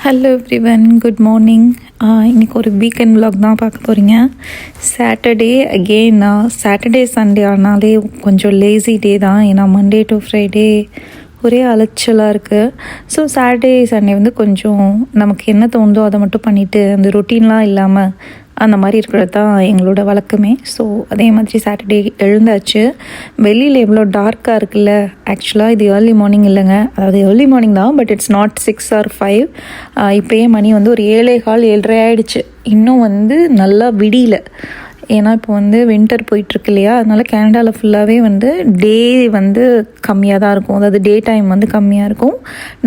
Hello everyone, good morning. இன்றைக்கி ஒரு weekend vlog தான் பார்க்க போகிறீங்க. Saturday again. சாட்டர்டே சண்டே ஆனாலே கொஞ்சம் லேசி டே தான். ஏன்னா மண்டே டு ஃப்ரைடே ஒரே அலைச்சலாக இருக்குது. ஸோ சாட்டர்டே சண்டே வந்து கொஞ்சம் நமக்கு என்ன தோணுதோ அதை மட்டும் பண்ணிவிட்டு அந்த ரொட்டீன்லாம் இல்லாமல் அந்த மாதிரி இருக்கிறது தான் எங்களோட வழக்கமே. ஸோ அதே மாதிரி சாட்டர்டே எழுந்தாச்சு. வெளியில் எவ்வளோ டார்க்காக இருக்குல்ல. ஆக்சுவலாக இது ஏர்லி மார்னிங் இல்லைங்க, அதாவது ஏர்லி மார்னிங் தான், பட் இட்ஸ் நாட் 6 or 5. இப்போயே மணி வந்து ஒரு 7:15 7:30 ஆகிடுச்சு. இன்னும் வந்து நல்லா விடியல. ஏன்னா இப்போ வந்து வின்டர் போயிட்டுருக்கு இல்லையா, அதனால் கேனடாவில் ஃபுல்லாகவே வந்து டே வந்து கம்மியாக தான் இருக்கும். அதாவது டே டைம் வந்து கம்மியாக இருக்கும்,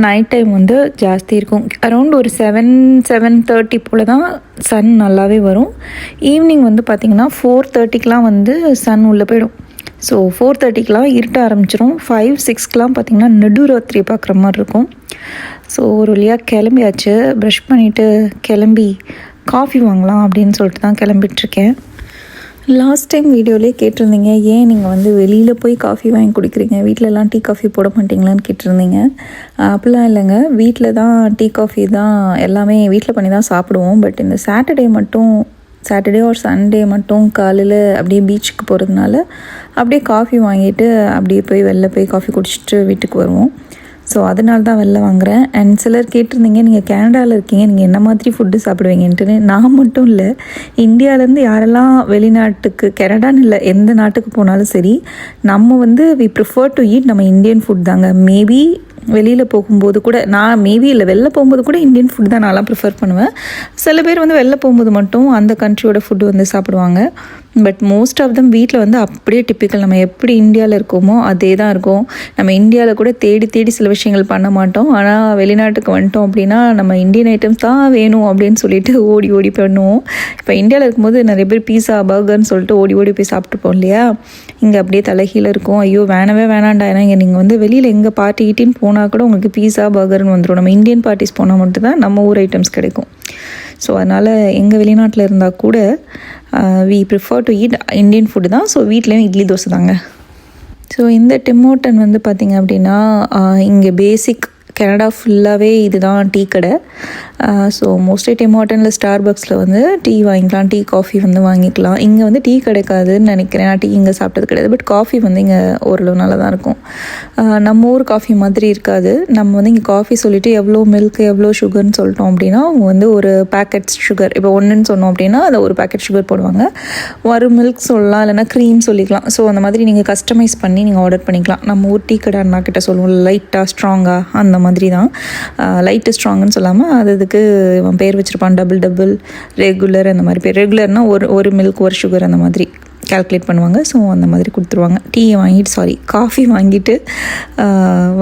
நைட் டைம் வந்து ஜாஸ்தி இருக்கும். அரௌண்ட் ஒரு 7-7:30 போல் தான் சன் நல்லாவே வரும். ஈவினிங் வந்து பார்த்திங்கன்னா 4:30க்கெலாம் வந்து சன் உள்ளே போயிடும். ஸோ 4:30க்கெலாம் இருட்ட ஆரம்பிச்சிடும். 5-6க்கெலாம் பார்த்திங்கன்னா நடுராத்திரி பார்க்குற மாதிரி இருக்கும். ஸோ ஒரு வழியாக கிளம்பியாச்சு. ப்ரஷ் பண்ணிவிட்டு கிளம்பி காஃபி வாங்கலாம் அப்படின்னு சொல்லிட்டு தான் கிளம்பிட்டுருக்கேன். லாஸ்ட் டைம் வீடியோலேயே கேட்டிருந்தீங்க, ஏன் நீங்கள் வந்து வெளியில் போய் காஃபி வாங்கி குடிக்கிறீங்க, வீட்டிலலாம் டீ காஃபி போட மாட்டிங்களான்னு கேட்டிருந்தீங்க. அப்படிலாம் இல்லைங்க, வீட்டில் தான் டீ காஃபி தான் எல்லாமே வீட்டில் பண்ணி தான் சாப்பிடுவோம். பட் இந்த சாட்டர்டே ஆர் சண்டே மட்டும் காலையில் அப்படியே பீச்சுக்கு போகிறதுனால அப்படியே காஃபி வாங்கிட்டு அப்படியே போய் வெளில போய் காஃபி குடிச்சிட்டு வீட்டுக்கு வருவோம். ஸோ அதனால தான் வெளில வாங்குகிறேன். அண்ட் சிலர் கேட்டிருந்தீங்க, நீங்கள் கேனடாவில் இருக்கீங்க, நீங்கள் என்ன மாதிரி ஃபுட்டு சாப்பிடுவீங்கன்ட்டுன்னு. நான் மட்டும் இல்லை, இந்தியாவிலேருந்து யாரெல்லாம் வெளிநாட்டுக்கு, கனடான்னு இல்லை எந்த நாட்டுக்கு போனாலும் சரி, நம்ம வந்து வி ப்ரிஃபர் டு ஈட் நம்ம இந்தியன் ஃபுட் தாங்க. மேபி வெளியில் போகும்போது கூட வெளில போகும்போது கூட இந்தியன் ஃபுட் தான் நான்லாம் ப்ரிஃபர் பண்ணுவேன். சில பேர் வந்து வெளில போகும்போது மட்டும் அந்த கண்ட்ரியோட ஃபுட்டு வந்து சாப்பிடுவாங்க. பட் மோஸ்ட் ஆஃப் தம் வீட்டில் வந்து அப்படியே டிப்பிக்கல் நம்ம எப்படி இந்தியாவில் இருக்கோமோ அதே தான் இருக்கும். நம்ம இந்தியாவில் கூட தேடி தேடி சில விஷயங்கள் பண்ண மாட்டோம். ஆனால் வெளிநாட்டுக்கு வந்துட்டோம் அப்படின்னா நம்ம இந்தியன் ஐட்டம்ஸ் தான் வேணும் அப்படின்னு சொல்லிட்டு ஓடி ஓடி பண்ணுவோம். இப்போ இந்தியாவில் இருக்கும்போது நிறைய பேர் பீஸா பர்கர்னு சொல்லிட்டு ஓடி ஓடி போய் சாப்பிட்டுப்போம் இல்லையா. இங்கே அப்படியே தலைகீழ இருக்கும். ஐயோ வேணவே வேணாண்டா, ஏன்னா இங்கே நீங்கள் வந்து வெளியில் எங்கே பார்ட்டி கிட்டின்னு போனால் கூட உங்களுக்கு பீஸா பர்கர்னு வந்துடும். நம்ம இந்தியன் பார்ட்டிஸ் போனால் மட்டும்தான் நம்ம ஊர் ஐட்டம்ஸ் கிடைக்கும். ஸோ அதனால் எங்கள் வெளிநாட்டில் இருந்தால் கூட we prefer to eat Indian food தான். ஸோ வீட்லேயும் இட்லி தோசை தாங்க. ஸோ இந்த டிம் ஹோர்டன் வந்து பார்த்திங்க அப்படின்னா இங்கே பேசிக் கனடா ஃபுல்லாகவே இதுதான் டீ கடை. ஸோ மோஸ்ட்லி டிம் ஹோர்டனில் ஸ்டார்பக்ஸில் வந்து டீ வாங்கிக்கலாம், டீ காஃபி வந்து வாங்கிக்கலாம். இங்கே வந்து டீ கிடைக்காதுன்னு நினைக்கிறேன். நான் டீ இங்கே சாப்பிட்டது கிடையாது. பட் காஃபி வந்து இங்கே ஓரளவு நல்லா தான் இருக்கும். நம்ம ஊர் காஃபி மாதிரி இருக்காது. நம்ம வந்து இங்கே காஃபி சொல்லிவிட்டு எவ்வளோ மில்க் எவ்வளோ சுகர்னு சொல்லிட்டோம் அப்படின்னா அவங்க வந்து ஒரு பேக்கெட் சுகர், இப்போ ஒன்றுன்னு சொன்னோம் அப்படின்னா அதை ஒரு பேக்கெட் சுகர் போடுவாங்க. ஒரு மில்க் சொல்லலாம், இல்லைனா க்ரீம் சொல்லிக்கலாம். ஸோ அந்த மாதிரி நீங்கள் கஸ்டமைஸ் பண்ணி நீங்கள் ஆர்டர் பண்ணிக்கலாம். நம்ம ஊர் டீ கடை அண்ணா கிட்ட சொல்லுவோம் லைட்டாக ஸ்ட்ராங்காக, அந்த மாதிரி தான். லைட்டு ஸ்ட்ராங்குன்னு சொல்லாமல் அதுக்கு அவன் பேர் வச்சுருப்பான் டபுள் ரெகுலர், அந்த மாதிரி பேர். ரெகுலர்னால் ஒரு மில்க் ஒரு சுகர் அந்த மாதிரி கால்குலேட் பண்ணுவாங்க. ஸோ அந்த மாதிரி கொடுத்துருவாங்க. காஃபி வாங்கிட்டு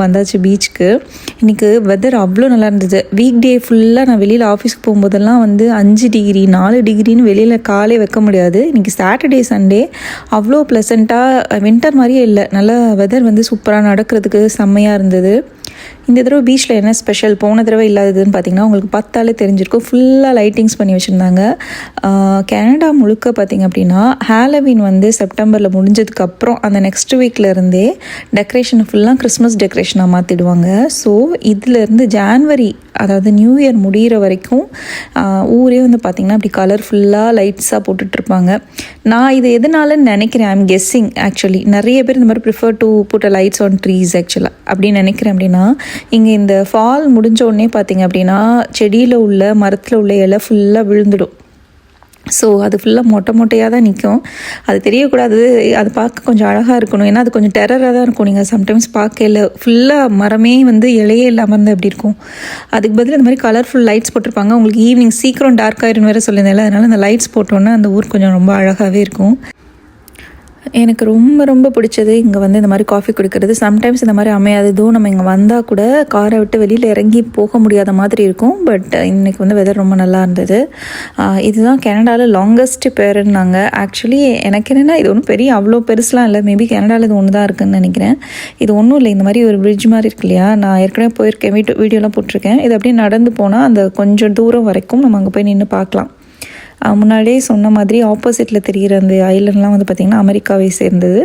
வந்தாச்சு பீச்சுக்கு. இன்றைக்கி வெதர் அவ்வளோ நல்லா இருந்தது. வீக் டே ஃபுல்லாக நான் வெளியில் ஆஃபீஸ்க்கு போகும்போதெல்லாம் வந்து 5 டிகிரி 4 டிகிரின்னு வெளியில் காலே வைக்க முடியாது. இன்றைக்கி சாட்டர்டே சண்டே அவ்வளோ ப்ளசண்ட்டாக, வின்டர் மாதிரியே இல்லை, நல்லா வெதர் வந்து சூப்பராக நடக்கிறதுக்கு செம்மையாக இருந்தது. இந்த தடவை பீச்சில் என்ன ஸ்பெஷல், போன தடவை இல்லாததுன்னு பார்த்திங்கன்னா உங்களுக்கு பார்த்தாலே தெரிஞ்சிருக்கும். ஃபுல்லாக லைட்டிங்ஸ் பண்ணி வச்சுருந்தாங்க. கனடா முழுக்க பார்த்திங்க அப்படின்னா ஹாலோவீன் வந்து செப்டம்பரில் முடிஞ்சதுக்கப்புறம் அந்த நெக்ஸ்ட் வீக்லேருந்தே டெக்கரேஷன் ஃபுல்லாக கிறிஸ்மஸ் டெக்கரேஷனாக மாற்றிடுவாங்க. ஸோ இதிலேருந்து ஜான்வரி, அதாவது நியூ இயர் முடிகிற வரைக்கும் ஊரே வந்து பார்த்திங்கன்னா அப்படி கலர்ஃபுல்லாக லைட்ஸாக போட்டுட்ருப்பாங்க. நான் இது எதனாலன்னு நினைக்கிறேன், ஐம் கெஸ்ஸிங். ஆக்சுவலி நிறைய பேர் இந்த மாதிரி prefer to put a lights on trees ஆக்சுவலாக அப்படின்னு நினைக்கிறேன். அப்படின்னா இங்கே இந்த ஃபால் முடிஞ்ச உடனே பார்த்திங்க அப்படின்னா செடியில் உள்ள மரத்தில் உள்ள இலை ஃபுல்லாக விழுந்துடும். ஸோ அது ஃபுல்லாக மொட்டையாக தான் நிற்கும். அது தெரியக்கூடாது, அது பார்க்க கொஞ்சம் அழகாக இருக்கணும். ஏன்னா அது கொஞ்சம் டெரராக தான் இருக்கும். நீங்கள் சம்டைம்ஸ் பார்க்கல ஃபுல்லாக மரமே வந்து இலையே இல்லாமல் இருந்தால் எப்படி இருக்கும். அதுக்கு பதில் இந்த மாதிரி கலர்ஃபுல் லைட்ஸ் போட்டிருப்பாங்க. உங்களுக்கு ஈவினிங் சீக்கிரம் டார்க் ஆயிரும் வேறு சொல்லியிருந்தேன். அதனால் அந்த லைட்ஸ் போட்டோன்னே அந்த ஊர் கொஞ்சம் ரொம்ப அழகாகவே இருக்கும். எனக்கு ரொம்ப ரொம்ப பிடிச்சது இங்கே வந்து இந்த மாதிரி காஃபி குடிக்கிறது. சம்டைம்ஸ் இந்த மாதிரி அமையாது. இதுவும் நம்ம இங்கே வந்தால் கூட காரை விட்டு வெளியில் இறங்கி போக முடியாத மாதிரி இருக்கும். பட் இன்றைக்கி வந்து வெதர் ரொம்ப நல்லா இருந்தது. இதுதான் கனடாவில் லாங்கஸ்ட் பேருன்னாங்க. ஆக்சுவலி எனக்கு என்னென்னா இது ஒன்றும் பெரிய அவ்வளோ பெருசுலாம் இல்லை. மேபி கனடாவில் இது ஒன்று தான் இருக்குதுன்னு நினைக்கிறேன். இது ஒன்றும் இல்லை, இந்த மாதிரி ஒரு பிரிட்ஜ் மாதிரி இருக்கு இல்லையா. நான் ஏற்கனவே போயிருக்கேன், வீடியோலாம் போட்டிருக்கேன். இது அப்படியே நடந்து போனால் அந்த கொஞ்சம் தூரம் வரைக்கும் நம்ம அங்கே போய் நின்று பார்க்கலாம். முன்னாடியே சொன்ன மாதிரி ஆப்போசிட்டில் தெரிகிற அந்த ஐலண்ட்லாம் வந்து பார்த்திங்கன்னா அமெரிக்காவை சேர்ந்தது.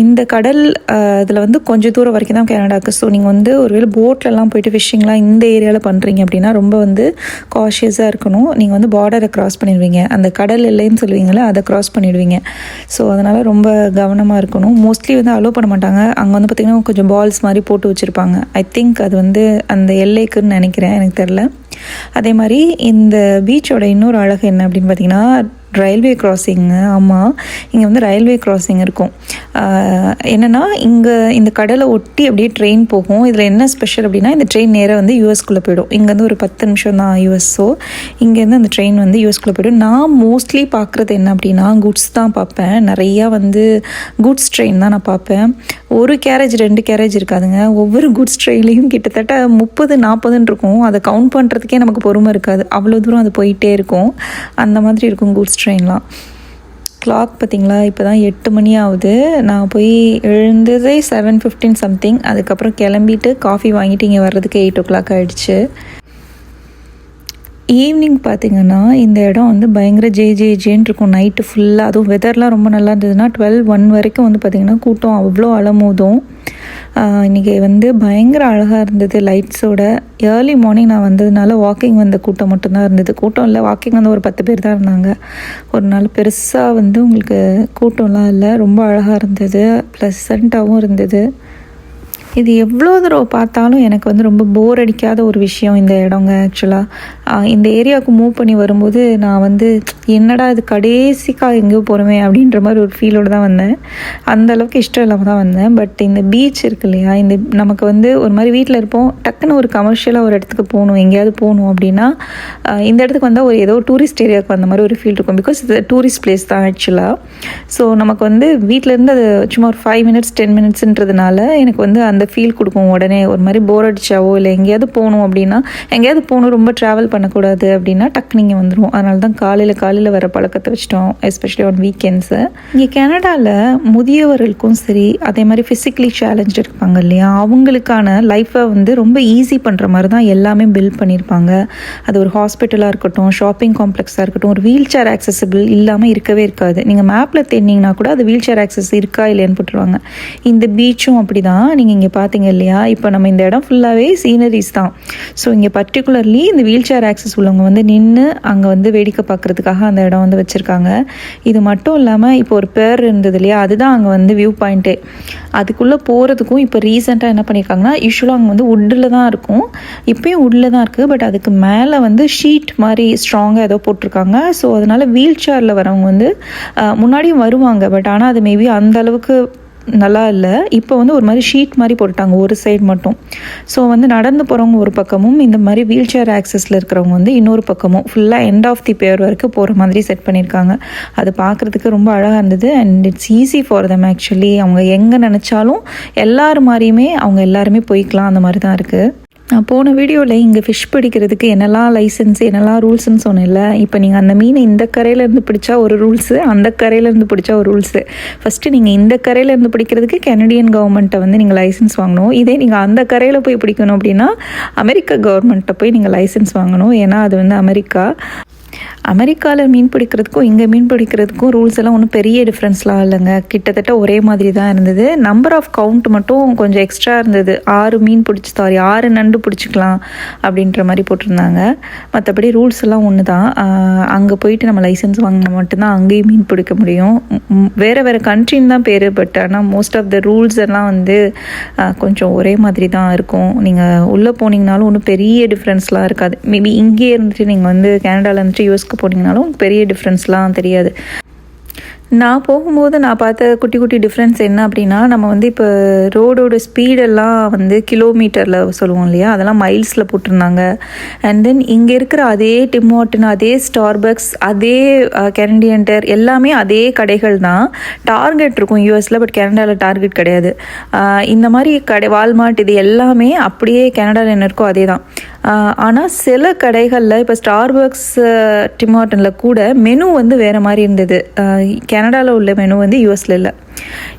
இந்த கடல் இதில் வந்து கொஞ்சம் தூரம் வரைக்கும் தான் கனடாவுக்கு. ஸோ நீங்கள் வந்து ஒருவேளை போட்லலாம் போயிட்டு ஃபிஷ்ஷிங்லாம் இந்த ஏரியாவில் பண்ணுறீங்க அப்படின்னா ரொம்ப வந்து காஷியஸாக இருக்கணும். நீங்கள் வந்து பார்டரை க்ராஸ் பண்ணிடுவீங்க, அந்த கடல் எல்லைன்னு சொல்லுவீங்களே அதை க்ராஸ் பண்ணிடுவீங்க. ஸோ அதனால் ரொம்ப கவனமாக இருக்கணும். மோஸ்ட்லி வந்து அலோவ் பண்ண மாட்டாங்க. அங்கே வந்து பார்த்திங்கன்னா கொஞ்சம் பால்ஸ் மாதிரி போட்டு வச்சுருப்பாங்க. ஐ திங்க் அது வந்து அந்த எல்லைக்குன்னு நினைக்கிறேன், எனக்கு தெரில. அதே மாதிரி இந்த பீச்சோட இன்னொரு அழகு என்ன அப்படின்னு பார்த்தீங்கன்னா ரயில்வே கிராசிங்கு. ஆமாம், இங்கே வந்து ரயில்வே கிராசிங் இருக்கும். என்னென்னா இங்கே இந்த கடலை ஒட்டி அப்படியே ட்ரெயின் போகும். இதில் என்ன ஸ்பெஷல் அப்படின்னா இந்த ட்ரெயின் நேராக வந்து யூஎஸ்குள்ளே போயிடும். இங்கேருந்து ஒரு 10 நிமிஷம் தான் யூஎஸ். ஸோ இங்கேருந்து அந்த ட்ரெயின் வந்து யூஎஸ்குள்ளே போயிடும். நான் மோஸ்ட்லி பார்க்குறது என்ன அப்படின்னா குட்ஸ் தான் பார்ப்பேன். நிறையா வந்து குட்ஸ் ட்ரெயின் தான் நான் பார்ப்பேன். ஒரு கேரேஜ் 2 கேரேஜ் இருக்காதுங்க. ஒவ்வொரு குட்ஸ் ட்ரெயின்லேயும் கிட்டத்தட்ட 30-40 இருக்கும். அதை கவுண்ட் பண்ணுறதுக்கே நமக்கு பொறுமை இருக்காது, அவ்வளோ தூரம் அது போயிட்டே இருக்கும். அந்த மாதிரி இருக்கும் குட்ஸ் ட்ரெயின்லாம். கிளாக் பார்த்திங்களா, இப்போ தான் 8 மணி ஆகுது. நான் போய் எழுந்ததே 7:15 சம்திங். அதுக்கப்புறம் கிளம்பிட்டு காஃபி வாங்கிட்டு இங்கே வர்றதுக்கு 8 o'clock ஆகிடுச்சு. ஈவினிங் பார்த்திங்கன்னா இந்த இடம் வந்து பயங்கர ஜேன்னு இருக்கும் நைட்டு ஃபுல்லாக. அதுவும் வெதர்லாம் ரொம்ப நல்லா இருந்ததுன்னா 12-1 வரைக்கும் வந்து பார்த்திங்கன்னா கூட்டம் அவ்வளோ அலமோதும். இன்றைக்கி வந்து பயங்கர அழகாக இருந்தது லைட்ஸோட. ஏர்லி மார்னிங் நான் வந்ததுனால வாக்கிங் வந்த கூட்டம் மட்டும்தான் இருந்தது. கூட்டம் இல்லை, வாக்கிங் வந்து ஒரு 10 பேர் தான் இருந்தாங்க. ஒரு நாள் பெருசாக வந்து உங்களுக்கு கூட்டம்லாம் இல்லை. ரொம்ப அழகாக இருந்தது, ப்ளசண்ட்டாகவும் இருந்தது. இது எவ்வளோ தூரம் பார்த்தாலும் எனக்கு வந்து ரொம்ப போர் அடிக்காத ஒரு விஷயம் இந்த இடங்க. ஆக்சுவலாக இந்த ஏரியாவுக்கு மூவ் பண்ணி வரும்போது நான் வந்து என்னடா இது கடைசிக்காக எங்கேயோ போகிறோமே அப்படின்ற மாதிரி ஒரு ஃபீலோடு தான் வந்தேன். அந்தளவுக்கு இஷ்டம் இல்லாமல் தான் வந்தேன். பட் இந்த பீச் இருக்கு இல்லையா, இந்த நமக்கு வந்து ஒரு மாதிரி வீட்டில் இருப்போம், டக்குன்னு ஒரு கமர்ஷியலாக ஒரு இடத்துக்கு போகணும், எங்கேயாவது போகணும் அப்படின்னா இந்த இடத்துக்கு வந்தால் ஒரு ஏதோ டூரிஸ்ட் ஏரியாவுக்கு வந்த மாதிரி ஒரு ஃபீல் இருக்கும். பிகாஸ் இது டூரிஸ்ட் பிளேஸ் தான் ஆக்சுவலாக. ஸோ நமக்கு வந்து வீட்டிலேருந்து அது சும்மா ஒரு 5 minutes 10 minutesன்றதுனால எனக்கு வந்து அந்த ஃபீல் கொடுக்கும். உடனே ஒரு மாதிரி போர் அடிச்சாவோ இல்லை எங்கேயாவது போகணும் அப்படின்னா, எங்கேயாவது போகணும் ரொம்ப ட்ராவல் பண்ணக்கூடாது அப்படின்னா டக்கு நீங்கள் வந்துடுவோம். அதனால தான் காலையில் வர பழக்கத்தை வச்சிட்டோம், எஸ்பெஷலி ஆன் வீக்கெண்ட்ஸு. இங்கே கனடாவில் முதியவர்களுக்கும் சரி, அதே மாதிரி ஃபிசிக்கலி சேலஞ்சு இருப்பாங்க இல்லையா, அவங்களுக்கான லைஃப்பை வந்து ரொம்ப ஈஸி பண்ணுற மாதிரி தான் எல்லாமே பில்ட் பண்ணியிருப்பாங்க. அது ஒரு ஹாஸ்பிட்டலாக இருக்கட்டும், ஷாப்பிங் காம்ப்ளெக்ஸாக இருக்கட்டும், ஒரு வீல் சேர் ஆக்சசிபிள் இல்லாமல் இருக்கவே இருக்காது. நீங்கள் மேப்பில் தேடினீங்கன்னா கூட அது வீல் சேர் ஆக்சஸ் இருக்கா இல்லையான்னு போட்டுருவாங்க. இந்த பீச்சும் அப்படி தான். நீங்கள் இங்கே பார்த்தீங்க இல்லையா, இப்போ நம்ம இந்த இடம் ஃபுல்லாகவே சீனரிஸ் தான். ஸோ இங்கே பர்டிகுலர்லி இந்த வீல் சேர் ஆக்சஸ் உள்ளவங்க வந்து நின்று அங்கே வந்து வேடிக்கை பார்க்குறதுக்காக அந்த இடம் வந்து வச்சுருக்காங்க. இது மட்டும் இல்லாமல் இப்போ ஒரு பேர் இருந்தது இல்லையா, அதுதான் அங்கே வந்து வியூ பாயிண்ட்டே. அதுக்குள்ளே போகிறதுக்கும் இப்போ ரீசெண்டாக என்ன பண்ணியிருக்காங்கன்னா, யூஸ்வலாக அங்கே வந்து வுட்டில் தான் இருக்கும், இப்போயும் வுட்டில் தான் இருக்குது. பட் அதுக்கு மேலே வந்து ஷீட் மாதிரி ஸ்ட்ராங்காக ஏதோ போட்டிருக்காங்க. ஸோ அதனால் வீல் சேரில் வரவங்க வந்து முன்னாடியும் வருவாங்க, பட் ஆனால் அது மேபி அந்த அளவுக்கு நல்லா இல்லை. இப்போ வந்து ஒரு மாதிரி ஷீட் மாதிரி போட்டுட்டாங்க ஒரு சைடு மட்டும். ஸோ வந்து நடந்து போகிறவங்க ஒரு பக்கமும், இந்த மாதிரி வீல் சேர் ஆக்சஸில் இருக்கிறவங்க வந்து இன்னொரு பக்கமும் ஃபுல்லாக எண்ட் ஆஃப் தி பேர் வரைக்கும் போகிற மாதிரி செட் பண்ணியிருக்காங்க. அது பார்க்குறதுக்கு ரொம்ப அழகாக இருந்தது. And it's easy for them actually. அவங்க எங்கே நினச்சாலும் எல்லாரும் மாதிரியுமே அவங்க எல்லாருமே போய்க்கலாம், அந்த மாதிரி தான் இருக்குது. நான் போன வீடியோவில் இங்கே ஃபிஷ் பிடிக்கிறதுக்கு என்னெல்லாம் லைசன்ஸ் என்னெல்லாம் ரூல்ஸ்ன்னு சொன்னேன்ல. இப்போ நீங்கள் அந்த மீனை இந்த கரையிலேருந்து பிடிச்சா ஒரு ரூல்ஸு, அந்த கரையிலேருந்து பிடிச்சா ஒரு ரூல்ஸு. ஃபஸ்ட்டு நீங்கள் இந்த கரையிலேருந்து பிடிக்கிறதுக்கு கனடியன் கவர்மெண்ட்டை வந்து நீங்கள் லைசன்ஸ் வாங்கணும். இதே நீங்கள் அந்த கரையில் போய் பிடிக்கணும் அப்படின்னா அமெரிக்கா கவர்மெண்ட்டை போய் நீங்கள் லைசன்ஸ் வாங்கணும். ஏன்னா அது வந்து அமெரிக்காவில் மீன் பிடிக்கிறதுக்கும் இங்கே மீன் பிடிக்கிறதுக்கும் ரூல்ஸ் எல்லாம் ஒன்றும் பெரிய டிஃப்ரென்ஸ்லாம் இல்லைங்க. கிட்டத்தட்ட ஒரே மாதிரி தான் இருந்தது. நம்பர் ஆஃப் கவுண்ட் மட்டும் கொஞ்சம் எக்ஸ்ட்ரா இருந்தது. 6 நண்டு பிடிச்சிக்கலாம் அப்படின்ற மாதிரி போட்டிருந்தாங்க. மற்றபடி ரூல்ஸ் எல்லாம் ஒன்று தான். அங்கே போயிட்டு நம்ம லைசன்ஸ் வாங்கினா மட்டும்தான் அங்கேயும் மீன் பிடிக்க முடியும். வேறு கண்ட்ரின்னு தான் பேர், பட் ஆனால் மோஸ்ட் ஆஃப் த ரூல்ஸ் எல்லாம் வந்து கொஞ்சம் ஒரே மாதிரி தான் இருக்கும். நீங்கள் உள்ளே போனீங்கனாலும் ஒன்றும் பெரிய டிஃப்ரென்ஸ்லாம் இருக்காது. மேபி இங்கே இருந்துட்டு நீங்கள் வந்து கனடாவில் இருந்துட்டு யூஎஸ்க்கு போனீங்கனாலும் பெரிய டிஃப்ரென்ஸ்லாம் தெரியாது. நான் போகும்போது நான் பார்த்த குட்டி குட்டி டிஃப்ரென்ஸ் என்ன அப்படின்னா, நம்ம வந்து இப்போ ரோடோட ஸ்பீடெல்லாம் வந்து கிலோமீட்டரில் சொல்லுவோம் இல்லையா, அதெல்லாம் மைல்ஸில் போட்டிருந்தாங்க. அண்ட் தென் இங்கே இருக்கிற அதே டிம் ஹார்டன், அதே ஸ்டார்பக்ஸ், அதே கனடியன் டயர் எல்லாமே அதே கடைகள் தான். டார்கெட் இருக்கும் யூஎஸில், பட் கனடாவில் டார்கெட் கிடையாது. இந்த மாதிரி வால்மார்ட் இது எல்லாமே அப்படியே கனடாவில் என்ன இருக்கோ அதே தான். ஆனால் சில கடைகளில் இப்போ ஸ்டார்பக்ஸ், டிம் ஹார்டனில் கூட மெனு வந்து வேறு மாதிரி இருந்தது. கனடாவில் உள்ள மெனு வந்து யூஎஸில் இல்லை.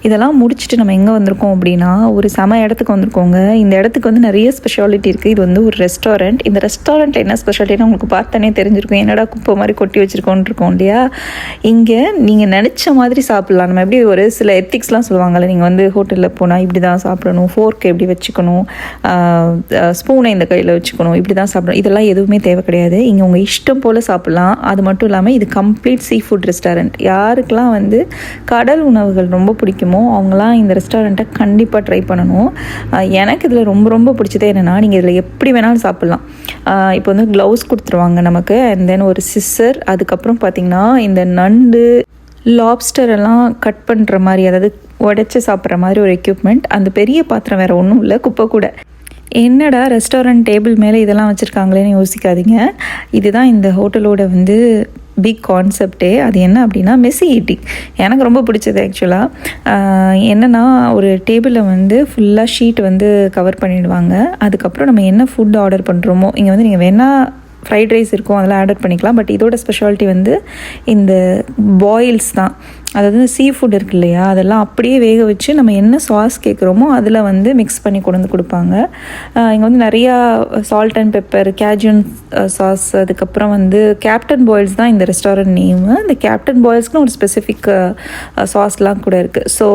இதெல்லாம் முடிச்சுட்டு நம்ம எங்கே வந்திருக்கோம் அப்படின்னா ஒரு செம இடத்துக்கு வந்திருக்கோங்க. இந்த இடத்துக்கு வந்து நிறைய ஸ்பெஷாலிட்டி இருக்குது. இது வந்து ஒரு ரெஸ்டாரண்ட். இந்த ரெஸ்டாரண்ட் என்ன ஸ்பெஷாலிட்டின்னு உங்களுக்கு பார்த்தானே தெரிஞ்சிருக்கும். என்னடா குப்பை மாதிரி கொட்டி வச்சுருக்கோன்னு இருக்கோம் இல்லையா. இங்கே நீங்கள் நினச்ச மாதிரி சாப்பிட்லாம். நம்ம எப்படி ஒரு சில எத்திக்ஸ்லாம் சொல்லுவாங்கள்ல, நீங்கள் வந்து ஹோட்டலில் போனால் இப்படி தான் சாப்பிடணும், ஃபோர்க்கு எப்படி வச்சுக்கணும், ஸ்பூனை இந்த கையில் வச்சுக்கணும், இப்படி தான் சாப்பிடணும், இதெல்லாம் எதுவுமே தேவை கிடையாது. இங்கே உங்கள் இஷ்டம் போல் சாப்பிட்லாம். அது மட்டும் இல்லாமல் இது கம்ப்ளீட் சீ ஃபுட் ரெஸ்டாரண்ட். யாருக்கெல்லாம் வந்து கடல் உணவுகள் ரொம்ப பிடிக்குமோ அவங்களாம் இந்த ரெஸ்டாரண்ட்டை கண்டிப்பாக ட்ரை பண்ணணும். எனக்கு இதில் ரொம்ப ரொம்ப பிடிச்சதே என்னென்னா, நீங்கள் இதில் எப்படி வேணாலும் சாப்பிட்லாம். இப்போ வந்து க்ளவுஸ் கொடுத்துருவாங்க நமக்கு, அண்ட் தென் ஒரு சிஸ்ஸர், அதுக்கப்புறம் பார்த்திங்கன்னா இந்த நண்டு லாப்ஸ்டர் எல்லாம் கட் பண்ணுற மாதிரி, அதாவது உடைச்சி சாப்பிட்ற மாதிரி ஒரு எக்யூப்மெண்ட். அந்த பெரிய பாத்திரம் வேறு ஒன்றும் இல்லை, குப்பை கூட. என்னடா ரெஸ்டாரண்ட் டேபிள் மேலே இதெல்லாம் வச்சுருக்காங்களேன்னு யோசிக்காதீங்க. இதுதான் இந்த ஹோட்டலோட வந்து பிக் கான்செப்டே. அது என்ன அப்படின்னா மெஸ்ஸி ஈட்டிங். எனக்கு ரொம்ப பிடிச்சது ஆக்சுவலாக. என்னென்னா ஒரு டேபிளில் வந்து ஃபுல்லாக ஷீட் வந்து கவர் பண்ணிவிடுவாங்க. அதுக்கப்புறம் நம்ம என்ன ஃபுட் ஆர்டர் பண்ணுறோமோ, இங்கே வந்து நீங்கள் வேணால் ஃப்ரைட் ரைஸ் இருக்கும், அதெல்லாம் ஆர்டர் பண்ணிக்கலாம். பட் இதோட ஸ்பெஷாலிட்டி வந்து இந்த பாயில்ஸ் தான். அதாவது சீ ஃபுட் இருக்கு இல்லையா, அதெல்லாம் அப்படியே வேக வச்சு நம்ம என்ன சாஸ் கேட்குறோமோ அதில் வந்து மிக்ஸ் பண்ணி கொண்டு வந்து கொடுப்பாங்க. இங்கே வந்து நிறையா salt and pepper, Cajun sauce, அதுக்கப்புறம் வந்து கேப்டன் பாயில்ஸ் தான் இந்த ரெஸ்டாரண்ட் நேமு. இந்த கேப்டன் பாயில்ஸ்க்குன்னு ஒரு ஸ்பெசிஃபிக் சாஸ்லாம் கூட இருக்குது. ஸோ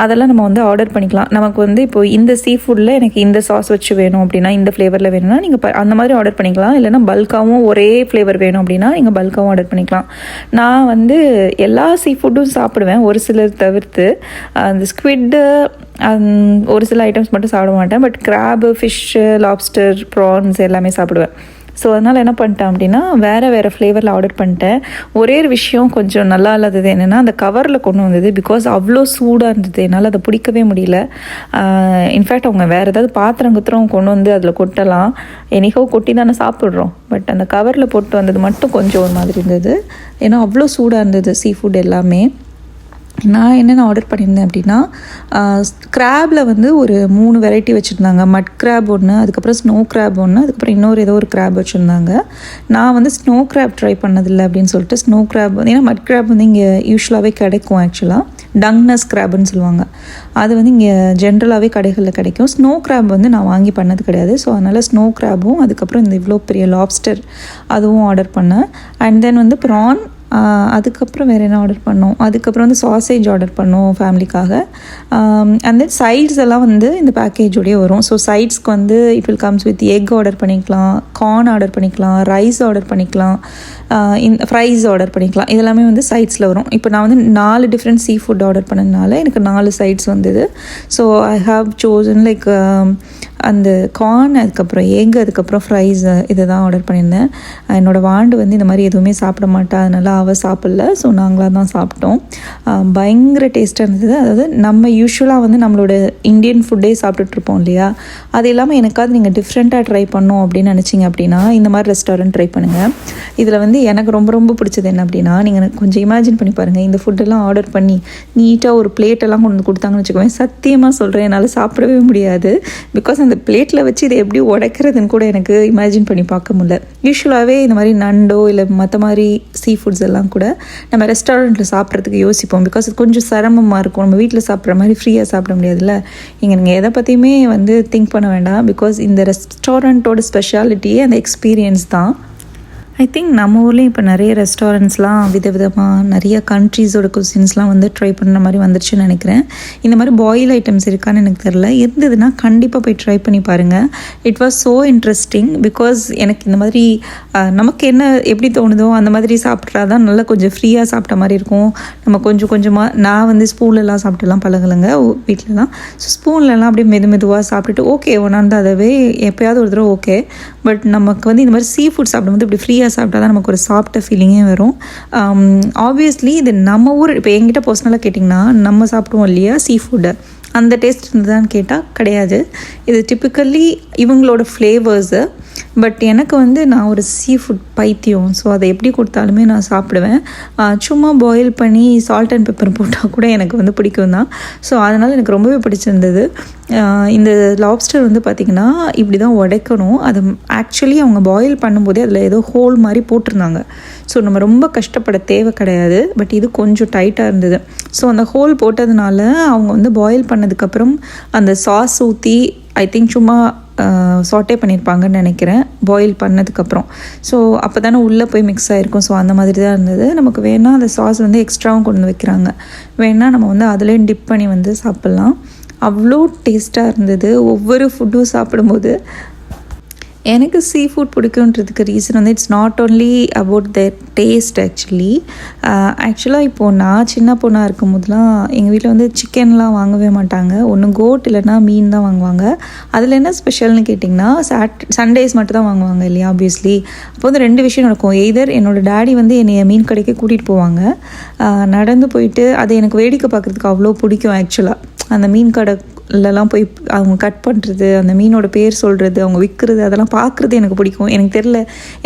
அதெல்லாம் நம்ம வந்து ஆர்டர் பண்ணிக்கலாம். நமக்கு வந்து இப்போது இந்த சீ ஃபுட்டில் எனக்கு இந்த சாஸ் வச்சு வேணும் அப்படின்னா, இந்த ஃப்ளேவரில் வேணும்னா நீங்கள் அந்த மாதிரி ஆர்டர் பண்ணிக்கலாம். இல்லைனா பல்காகவும் ஒரே ஃப்ளேவர் வேணும் அப்படின்னா நீங்கள் பல்காகவும் ஆர்டர் பண்ணிக்கலாம். நான் வந்து எல்லா சீ ஃபுட்டும் சாப்பிடுவேன், ஒரு சிலர் தவிர்த்து. அந்த ஸ்குவிட்டு ஒரு சில ஐட்டம்ஸ் மட்டும் சாப்பிட மாட்டேன். But crab, fish, lobster, prawns எல்லாமே சாப்பிடுவேன். ஸோ அதனால் என்ன பண்ணிட்டேன் அப்படின்னா வேறு ஃப்ளேவரில் ஆர்டர் பண்ணிட்டேன். ஒரே ஒரு விஷயம் கொஞ்சம் நல்லா இல்லாதது என்னென்னா, அந்த கவரில் கொண்டு வந்தது. பிகாஸ் அவ்வளோ சூடாக இருந்தது, என்னால் அதை பிடிக்கவே முடியல. இன்ஃபேக்ட் அவங்க வேறு ஏதாவது பாத்திரம் கொண்டு வந்து அதில் கொட்டலாம், என்னைக்கோ கொட்டி தானே சாப்பிட்றோம். பட் அந்த கவரில் போட்டு வந்தது மட்டும் கொஞ்சம் ஒரு மாதிரி இருந்தது. ஏன்னா அவ்வளோ சூடாக இருந்தது சீ ஃபுட் எல்லாமே. நான் என்னென்ன ஆர்டர் பண்ணியிருந்தேன் அப்படின்னா, கிராபில் வந்து ஒரு 3 வெரைட்டி வச்சுருந்தாங்க. மட் கிராப் ஒன்று, அதுக்கப்புறம் ஸ்னோ கிராப் ஒன்று, அதுக்கப்புறம் இன்னொரு ஏதோ ஒரு கிராப் வச்சுருந்தாங்க. நான் வந்து ஸ்னோ கிராப் ட்ரை பண்ணதில்லை அப்படின்னு சொல்லிட்டு ஸ்னோ கிராப், ஏன்னா மட் கிராப் வந்து இங்கே யூஸ்வலாகவே கிடைக்கும். ஆக்சுவலாக டங்னஸ் கிராப்னு சொல்லுவாங்க. அது வந்து இங்கே ஜென்ரலாகவே கடைகளில் கிடைக்கும். ஸ்னோ கிராப் வந்து நான் வாங்கி பண்ணது கிடையாது. ஸோ அதனால் ஸ்னோ கிராப்பும், அதுக்கப்புறம் இந்த இவ்வளோ பெரிய லாப்ஸ்டர் அதுவும் ஆர்டர் பண்ணேன். அண்ட் தென் வந்து ப்ரான், அதுக்கப்புறம் வேறு என்ன ஆர்டர் பண்ணோம், அதுக்கப்புறம் வந்து சாசேஜ் ஆர்டர் பண்ணோம் ஃபேமிலிக்காக. அண்ட் தென் சைட்ஸ் எல்லாம் வந்து இந்த பேக்கேஜோடய வரும். ஸோ சைட்ஸ்க்கு வந்து it will comes with egg order பண்ணிக்கலாம், கார்ன் ஆர்டர் பண்ணிக்கலாம், ரைஸ் ஆர்டர் பண்ணிக்கலாம், இந்த ஃப்ரைஸ் ஆர்டர் பண்ணிக்கலாம். இதெல்லாமே வந்து சைட்ஸில் வரும். இப்போ நான் வந்து 4 டிஃப்ரெண்ட் சீ ஃபுட் ஆர்டர் பண்ணதுனால எனக்கு 4 சைட்ஸ் வந்தது. So I have chosen like அந்த கார்ன், அதுக்கப்புறம் எக், அதுக்கப்புறம் ஃப்ரைஸ், இதை தான் ஆர்டர் பண்ணியிருந்தேன். என்னோடய வாண்டு வந்து இந்த மாதிரி எதுவுமே சாப்பிட மாட்டா, அதனால் அவள் சாப்பிடல. ஸோ நாங்களாக தான் சாப்பிட்டோம். பயங்கர டேஸ்ட்டாக இருந்தது. அதாவது நம்ம யூஸ்வலாக வந்து நம்மளோட இந்தியன் ஃபுட்டே சாப்பிட்டுட்ருப்போம் இல்லையா, அது இல்லாமல் எனக்காவது நீங்கள் டிஃப்ரெண்ட்டாக ட்ரை பண்ணோம் அப்படின்னு நினச்சிங்க அப்படின்னா இந்த மாதிரி ரெஸ்டாரண்ட் ட்ரை பண்ணுங்கள். இதில் வந்து எனக்கு ரொம்ப ரொம்ப பிடிச்சது என்ன அப்படின்னா, நீங்கள் கொஞ்சம் இமேஜின் பண்ணி பாருங்கள், இந்த ஃபுட்டெல்லாம் ஆர்டர் பண்ணி நீட்டாக ஒரு பிளேட்டெல்லாம் கொண்டு வந்து கொடுத்தாங்கன்னு வச்சுக்கோங்க. சத்தியமாக சொல்கிறேன், என்னால் சாப்பிடவே முடியாது. பிகாஸ் அந்த பிளேட்டில் வச்சு இதை எப்படி உடைக்கிறதுன்னு கூட எனக்கு இமேஜின் பண்ணி பார்க்க முடியல. யூஸ்வலாகவே இந்த மாதிரி நண்டோ இல்லை மற்ற மாதிரி சீ ஃபுட்ஸ் எல்லாம் கூட நம்ம ரெஸ்டாரண்ட்டில் சாப்பிட்றதுக்கு யோசிப்போம். பிகாஸ் அது கொஞ்சம் சிரமமாக இருக்கும். நம்ம வீட்டில் சாப்பிட்ற மாதிரி ஃப்ரீயாக சாப்பிட முடியாதுல்ல. இங்கே நீங்கள் எதை பற்றியுமே வந்து திங்க் பண்ண வேண்டாம். பிகாஸ் இந்த ரெஸ்டாரண்ட்டோட ஸ்பெஷாலிட்டியே அந்த எக்ஸ்பீரியன்ஸ் தான். ஐ திங்க் நம்ம ஊர்லேயும் இப்போ நிறைய ரெஸ்டாரண்ட்ஸ்லாம் விதவிதமாக நிறைய கண்ட்ரீஸோட குசின்ஸ்லாம் வந்து ட்ரை பண்ணுற மாதிரி வந்துருச்சுன்னு நினைக்கிறேன். இந்த மாதிரி பாயில் ஐட்டம்ஸ் இருக்கான்னு எனக்கு தெரில. இருந்ததுன்னா கண்டிப்பாக போய் ட்ரை பண்ணி பாருங்கள். It was so interesting. Because எனக்கு இந்த மாதிரி நமக்கு என்ன எப்படி தோணுதோ அந்த மாதிரி சாப்பிட்றா தான் நல்லா கொஞ்சம் ஃப்ரீயாக சாப்பிட்ட மாதிரி இருக்கும். நம்ம கொஞ்சம் கொஞ்சமாக, நான் வந்து ஸ்பூன்லலாம் சாப்பிட்டுலாம் பழகலைங்க வீட்டிலலாம். ஸோ ஸ்பூன்லலாம் அப்படியே மெதுவாக சாப்பிட்டுட்டு ஓகே ஒன்றாந்து அதவே எப்போயாவது ஒரு தடவை ஓகே. பட் நமக்கு வந்து இந்த மாதிரி சீ ஃபுட் சாப்பிடும்போது இப்படி ஃப்ரீயாக சாப்பிட்டா தான் நமக்கு ஒரு சாப்பிட்ட ஃபீலிங்கே வரும். ஆப்வியஸ்லி இது நம்ம ஊர், இப்போ என்கிட்ட பர்சனலாக கேட்டிங்கன்னா நம்ம சாப்பிடுவோம் இல்லையா சீ ஃபுட்டை, அந்த டேஸ்ட் இருந்ததான்னு கேட்டால் கிடையாது. இது டிப்பிக்கலி இவங்களோட ஃப்ளேவர்ஸு பட் எனக்கு வந்து நான் ஒரு சீ ஃபுட் பைத்தியம். ஸோ அதை எப்படி கொடுத்தாலுமே நான் சாப்பிடுவேன். சும்மா பாயில் பண்ணி சால்ட் அண்ட் பெப்பர் போட்டால் கூட எனக்கு வந்து பிடிக்கும் தான். ஸோ அதனால் எனக்கு ரொம்பவே பிடிச்சிருந்தது. இந்த லாப்ஸ்டர் வந்து பார்த்திங்கன்னா இப்படி தான் உடைக்கணும். அது ஆக்சுவலி அவங்க பாயில் பண்ணும்போதே அதில் ஏதோ ஹோல் மாதிரி போட்டிருந்தாங்க. ஸோ நம்ம ரொம்ப கஷ்டப்பட தேவை கிடையாது. பட் இது கொஞ்சம் டைட்டாக இருந்தது. ஸோ அந்த ஹோல் போட்டதுனால அவங்க வந்து பாயில் பண்ணதுக்கப்புறம் அந்த சாஸ் ஊற்றி ஐ திங்க் சும்மா சாட்டே பண்ணியிருப்பாங்கன்னு நினைக்கிறேன் பாயில் பண்ணதுக்கப்புறம். ஸோ அப்போ தானே உள்ளே போய் மிக்ஸ் ஆகிருக்கும். ஸோ அந்த மாதிரி தான் இருந்தது. நமக்கு வேணால் அந்த சாஸ் வந்து எக்ஸ்ட்ராவும் கொண்டு வைக்கிறாங்க. வேணால் நம்ம வந்து அதுலேயும் டிப் பண்ணி வந்து சாப்பிட்லாம். அவ்வளோ டேஸ்ட்டாக இருந்தது. ஒவ்வொரு ஃபுட்டும் சாப்பிடும்போது எனக்கு சீ ஃபுட் பிடிக்குன்றதுக்கு ரீசன் வந்து it's not only about the taste. ஆக்சுவலாக இப்போது நான் சின்ன பொண்ணாக இருக்கும் போதெலாம் எங்கள் வீட்டில் வந்து சிக்கன்லாம் வாங்கவே மாட்டாங்க. ஒன்று கோட் இல்லைன்னா மீன் தான் வாங்குவாங்க. அதில் என்ன ஸ்பெஷல்னு கேட்டிங்கன்னா சண்டேஸ் மட்டும் தான் வாங்குவாங்க இல்லையா ஆப்வியஸ்லி. அப்போ வந்து 2 விஷயம் நடக்கும். எய்தர் என்னோடய டேடி வந்து என்னை மீன் கடைக்கு கூட்டிகிட்டு போவாங்க. நடந்து போயிட்டு அது எனக்கு வேடிக்கை பார்க்குறதுக்கு அவ்வளோ பிடிக்கும். ஆக்சுவலாக அந்த மீன் கடைலலாம் போய் அவங்க கட் பண்ணுறது, அந்த மீனோட பேர் சொல்கிறது, அவங்க விற்கிறது, அதெல்லாம் பார்க்குறது எனக்கு பிடிக்கும். எனக்கு தெரில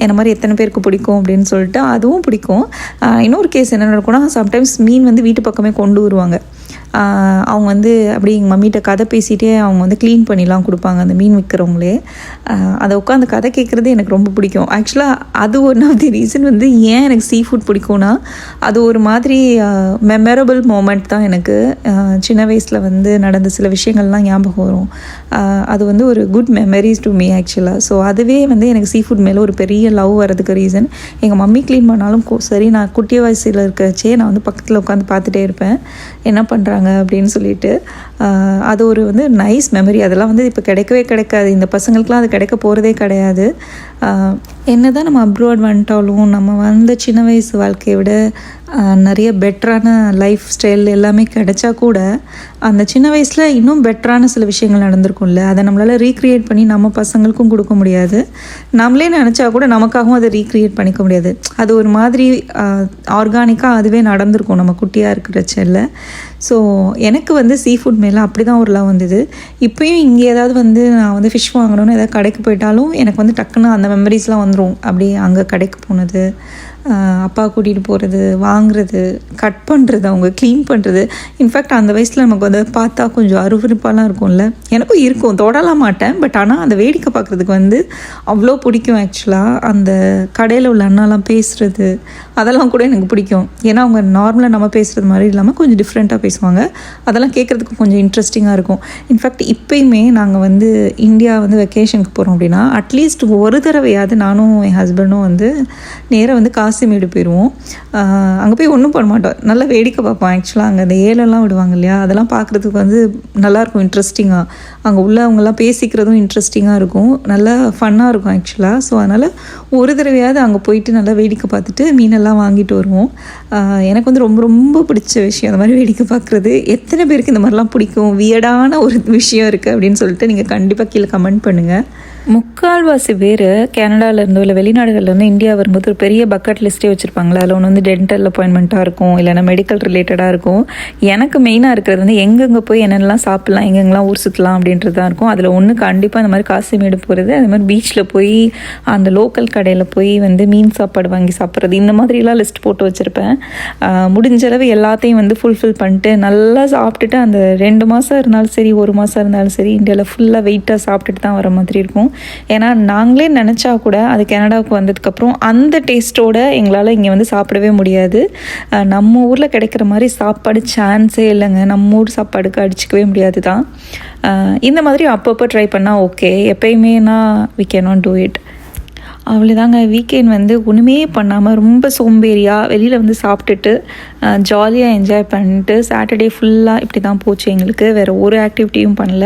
என்ன மாதிரி எத்தனை பேருக்கு பிடிக்கும் அப்படின்னு சொல்லிட்டு அதுவும் பிடிக்கும். இன்னொரு கேஸ் என்ன நடக்கும்னா, சம்டைம்ஸ் மீன் வந்து வீட்டு பக்கமே கொண்டு வருவாங்க. அவங்க வந்து அப்படி எங்கள் மம்மிகிட்ட கதை பேசிகிட்டே அவங்க வந்து க்ளீன் பண்ணிலாம் கொடுப்பாங்க அந்த மீன் விற்கிறவங்களே. அதை உட்காந்து கதை கேட்குறது எனக்கு ரொம்ப பிடிக்கும். ஆக்சுவலாக அது ஒன் ஆஃப் தி ரீசன் வந்து ஏன் எனக்கு சீ ஃபுட் பிடிக்கும்னா, அது ஒரு மாதிரி மெமரபிள் மூமெண்ட் தான் எனக்கு. சின்ன வயசில் வந்து நடந்த சில விஷயங்கள்லாம் ஞாபகம் வரும். அது வந்து ஒரு குட் மெமரிஸ் டு மீ ஆக்சுவலாக. ஸோ அதுவே வந்து எனக்கு சீ ஃபுட் மேலே ஒரு பெரிய லவ் வரதுக்கு ரீசன். எங்கள் மம்மி க்ளீன் பண்ணாலும் சரி, நான் குட்டிய வயசில் இருக்கச்சே நான் வந்து பக்கத்தில் உட்காந்து பார்த்துட்டே இருப்பேன் என்ன பண்ணுறாங்க அப்படின்னு சொல்லிட்டு. அது ஒரு வந்து நைஸ் மெமரி. அதெல்லாம் வந்து இப்போ கிடைக்கவே கிடைக்காது. இந்த பசங்களுக்குலாம் அது கிடைக்க போகிறதே கிடையாது. என்ன தான் நம்ம அப்ராட் வந்துட்டாலும் நம்ம வந்து சின்ன வயசு வாழ்க்கையை விட நிறைய பெட்டரான லைஃப் ஸ்டைல் எல்லாமே கிடைச்சா கூட அந்த சின்ன வயசில் இன்னும் பெட்டரான சில விஷயங்கள் நடந்திருக்கும்ல. அதை நம்மளால் ரீக்ரியேட் பண்ணி நம்ம பசங்களுக்கும் கொடுக்க முடியாது. நம்மளே நினச்சா கூட நமக்காகவும் அதை ரீக்ரியேட் பண்ணிக்க முடியாது. அது ஒரு மாதிரி ஆர்கானிக்காக அதுவே நடந்திருக்கும் நம்ம குட்டியாக இருக்கிற செல்ல. ஸோ எனக்கு வந்து சீ ஃபுட் மேலே அப்படி தான் ஒரு லவ் வந்தது. இப்போயும் இங்கே ஏதாவது வந்து நான் வந்து ஃபிஷ் வாங்கணும்னு ஏதாவது கடைக்கு போயிட்டாலும் எனக்கு வந்து டக்குன்னு அந்த மெமரிஸ்லாம் வந்துடும். அப்படியே அங்கே கடைக்கு போனது, அப்பா கூட்டிகிட்டு போகிறது, வாங்குறது, கட் பண்ணுறது, அவங்க க்ளீன் பண்ணுறது. இன்ஃபேக்ட் அந்த வயசில் நமக்கு வந்து பார்த்தா கொஞ்சம் அருவருப்பாலாம் இருக்கும்ல. எனக்கும் இருக்கும், தொடலாம் மாட்டேன். பட் ஆனால் அந்த வேடிக்கை பார்க்குறதுக்கு வந்து அவ்வளோ பிடிக்கும். ஆக்சுவலாக அந்த கடையில் உள்ள அண்ணாலாம் பேசுகிறது அதெல்லாம் கூட எனக்கு பிடிக்கும். ஏன்னா அவங்க நார்மலாக நம்ம பேசுகிறது மாதிரி இல்லாமல் கொஞ்சம் டிஃப்ரெண்ட்டாக பேசுவாங்க. அதெல்லாம் கேட்குறதுக்கு கொஞ்சம் இன்ட்ரெஸ்டிங்காக இருக்கும். இன்ஃபேக்ட் இப்போயுமே நாங்கள் வந்து இந்தியா வந்து வெக்கேஷனுக்கு போகிறோம் அப்படின்னா அட்லீஸ்ட் ஒரு தடவையாவது நானும் என் ஹஸ்பண்டும் வந்து நேராக வந்து காசிமேடு போயிடுவோம். அங்கே போய் ஒன்றும் பண்ண மாட்டோம், நல்லா வேடிக்கை பார்ப்போம். ஆக்சுவலாக அங்கே அந்த ஏலெல்லாம் விடுவாங்க இல்லையா, அதெல்லாம் பார்க்குறதுக்கு வந்து நல்லாயிருக்கும், இன்ட்ரெஸ்டிங்காக. அங்கே உள்ளவங்கெல்லாம் பேசிக்கிறதும் இன்ட்ரெஸ்டிங்காக இருக்கும், நல்லா ஃபன்னாக இருக்கும் ஆக்சுவலாக. ஸோ அதனால் ஒரு தடவையாவது அங்கே போயிட்டு நல்லா வேடிக்கை பார்த்துட்டு மீனெல்லாம் வாங்கிட்டு வருவோம். எனக்கு வந்து ரொம்ப ரொம்ப பிடிச்ச விஷயம் அந்த மாதிரி வேடிக்கை பார்க்குறது. எத்தனை பேருக்கு இந்த மாதிரிலாம் பிடிக்கும், வியர்டான ஒரு விஷயம் இருக்குது அப்படின்னு சொல்லிட்டு நீங்கள் கண்டிப்பாக கீழே கமெண்ட் பண்ணுங்கள். முக்கால்வாசி பேர் கனடாவிலேருந்தோ இல்லை வெளிநாடுகள்லேருந்து இந்தியா வரும்போது ஒரு பெரிய பக்கெட் லிஸ்ட்டே வச்சுருப்பாங்களா. அதில் ஒன்று வந்து டென்டல் அப்பாயின்மெண்ட்டாக இருக்கும், இல்லைனா மெடிக்கல் ரிலேட்டடாக இருக்கும். எனக்கு மெயினாக இருக்கிறது வந்து எங்கெங்கே போய் என்னென்னலாம் சாப்பிட்லாம், எங்கெங்கெல்லாம் ஊர் சுற்றலாம் அப்படின்றது தான் இருக்கும். அதில் ஒன்று கண்டிப்பாக இந்த மாதிரி காசிமேடு போகிறது, அது மாதிரி பீச்சில் போய் அந்த லோக்கல் கடையில் போய் வந்து மீன் சாப்பாடு வாங்கி சாப்பிட்றது, இந்த மாதிரிலாம் லிஸ்ட் போட்டு வச்சுருப்பேன். முடிஞ்ச அளவு எல்லாத்தையும் வந்து ஃபுல்ஃபில் பண்ணிட்டு நல்லா சாப்பிட்டுட்டு அந்த 2 மாதம் இருந்தாலும் சரி, 1 மாதம் இருந்தாலும் சரி, இந்தியாவில் ஃபுல்லாக வெயிட்டாக சாப்பிட்டுட்டு தான் வர மாதிரி இருக்கும். ஏன்னா நாங்களே நினச்சா கூட அது கனடாவுக்கு வந்ததுக்கப்புறம் அந்த டேஸ்ட்டோடு எங்களால் இங்கே வந்து சாப்பிடவே முடியாது. நம்ம ஊரில் கிடைக்கிற மாதிரி சாப்பாடு சான்ஸே இல்லைங்க. நம்ம ஊர் சாப்பாடுக்கு அடிச்சிக்கவே முடியாது தான். இந்த மாதிரி அப்பப்போ ட்ரை பண்ணால் ஓகே, எப்பயுமேனா வி கேனாட் டூ இட். அவ்வளோதாங்க. வீக்கெண்ட் வந்து ஒன்றுமே பண்ணாமல் ரொம்ப சோம்பேறியாக வெளியில் வந்து சாப்பிட்டுட்டு ஜாலியாக என்ஜாய் பண்ணிட்டு சாட்டர்டே ஃபுல்லாக இப்படி தான் போச்சு எங்களுக்கு. வேறு ஒரு ஆக்டிவிட்டியும் பண்ணல.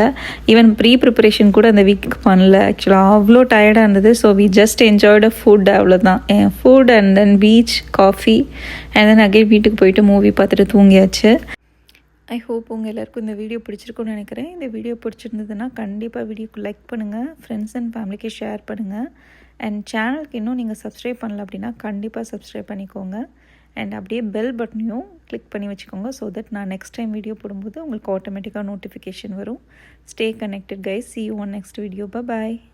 ஈவன் ப்ரிப்பரேஷன் கூட அந்த வீக் பண்ணல. ஆக்சுவலாக அவ்வளோ டயர்டாக இருந்தது. So we just enjoyed food, அவ்வளோதான். Food and then beach, coffee and then again வீட்டுக்கு போயிட்டு மூவி பார்த்துட்டு தூங்கியாச்சு. ஐ ஹோப் உங்கள் எல்லாருக்கும் இந்த வீடியோ பிடிச்சிருக்குன்னு நினைக்கிறேன். இந்த வீடியோ பிடிச்சிருந்ததுன்னா கண்டிப்பாக வீடியோக்கு லைக் பண்ணுங்கள், ஃப்ரெண்ட்ஸ் அண்ட் ஃபேமிலிக்கு ஷேர் பண்ணுங்கள். அண்ட் சேனலுக்கு இன்னும் நீங்கள் சப்ஸ்கிரைப் பண்ணல அப்படின்னா கண்டிப்பாக சப்ஸ்கிரைப் பண்ணிக்கோங்க. அண்ட் அப்படியே பெல் பட்டனையும் கிளிக் பண்ணி வச்சுக்கோங்க. ஸோ தட் நான் நெக்ஸ்ட் டைம் வீடியோ போடும்போது உங்களுக்கு ஆட்டோமேட்டிக்காக நோட்டிஃபிகேஷன் வரும். Stay connected guys. see you on next video. bye bye.